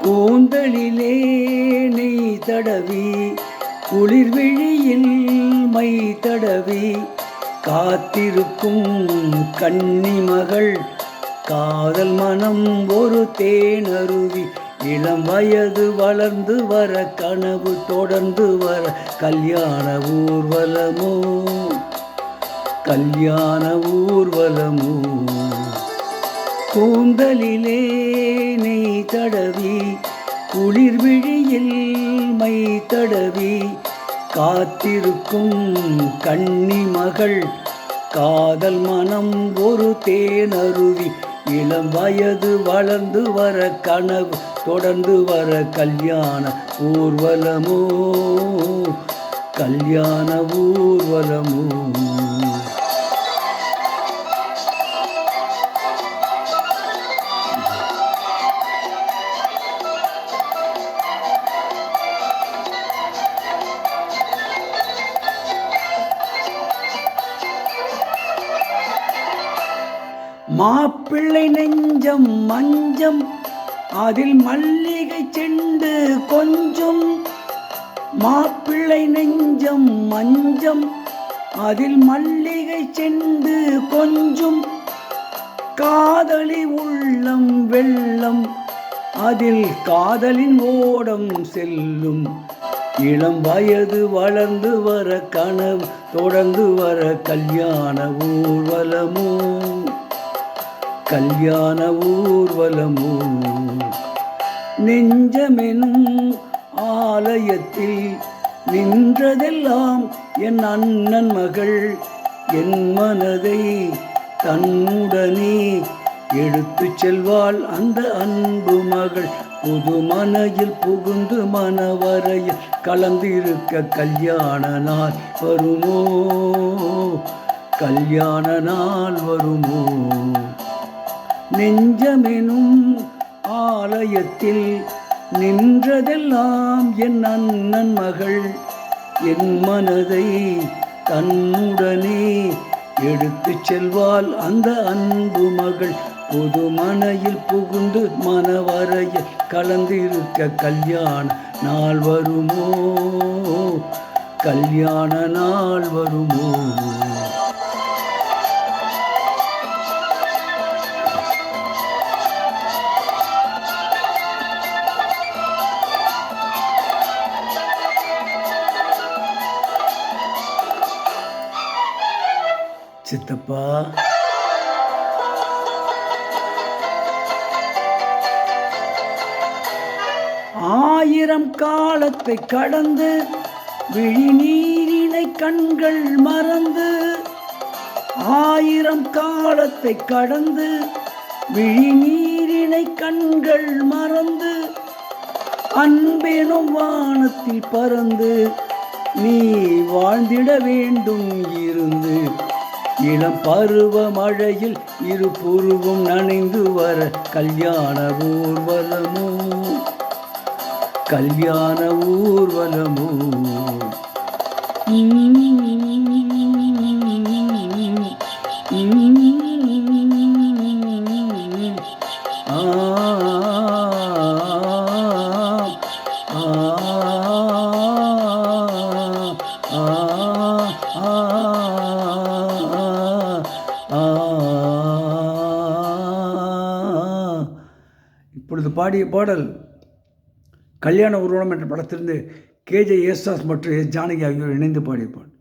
கூந்தலிலே நெய் தடவி குளிர்விழியில் மை தடவி காத்திருக்கும் கன்னிமகள் காதல் மனம் ஒரு தேனருவி இளம் வயது வளர்ந்து வர கனவு தொடர்ந்து வர கல்யாண ஊர்வலமோ கல்யாண ஊர்வலமோ கூந்தலிலே நெய் தடவி குளிர்விழியில் மை தடவி காத்திருக்கும் கன்னிமகள் காதல் மனம் ஒரு தேனருவி இளம் வயது வளர்ந்து வர கனவு தொடர்ந்து வர கல்யாண ஊர்வலமோ கல்யாண ஊர்வலமோ மாப்பிள்ளை நெஞ்சம் மஞ்சம் அதில் மல்லிகை செண்டு கொஞ்சம் மாப்பிள்ளை நெஞ்சம் மஞ்சம் அதில் மல்லிகை செண்டு கொஞ்சம் காதலி உள்ளம் வெள்ளம் அதில் காதலின் ஓடம் செல்லும் இளம் வயது வளர்ந்து வர கனவு தொடர்ந்து வர கல்யாண ஊர்வலமோ கல்யாண ஊர்வலமோ நெஞ்சமெனும் ஆலயத்தில் நின்றதெல்லாம் என் அண்ணன் மகள் என் மனதை தன்னுடனே எடுத்து செல்வாள் அந்த அன்பு மகள் புது மனையில் புகுந்து மனவரையில் கலந்திருக்க கல்யாண நாள் வருமோ கல்யாண நாள் வருமோ நெஞ்சமெனும் ஆலயத்தில் நின்றதெல்லாம் என் அண்ணன் மகள் என் மனதை தன்னுடனே எடுத்து செல்வாள் அந்த அன்பு மகள் புது மனையில் புகுந்து மனவரையில் கலந்திருக்க கல்யாண நாள் வருமோ கல்யாண நாள் வருமோ சித்தப்பா ஆயிரம் காலத்தை கடந்து விழிநீரினை கண்கள் மறந்து ஆயிரம் காலத்தை கடந்து விழிநீரினை கண்கள் மறந்து அன்பெனும் வானத்தில் பறந்து நீ வாழ்ந்திட வேண்டும் இருந்து இளம் பருவ மழையில் இரு புருவும் நனைந்து வர கல்யாண ஊர்வலமோ கல்யாண ஊர்வலமோ இப்பொழுது பாடிய பாடல் கல்யாண ஊர்வலம் என்ற படத்திலிருந்து கேஜே யேசுதாஸ் மற்றும் எஸ் ஜானகி ஆகியோர் இணைந்து பாடிய பாடல்.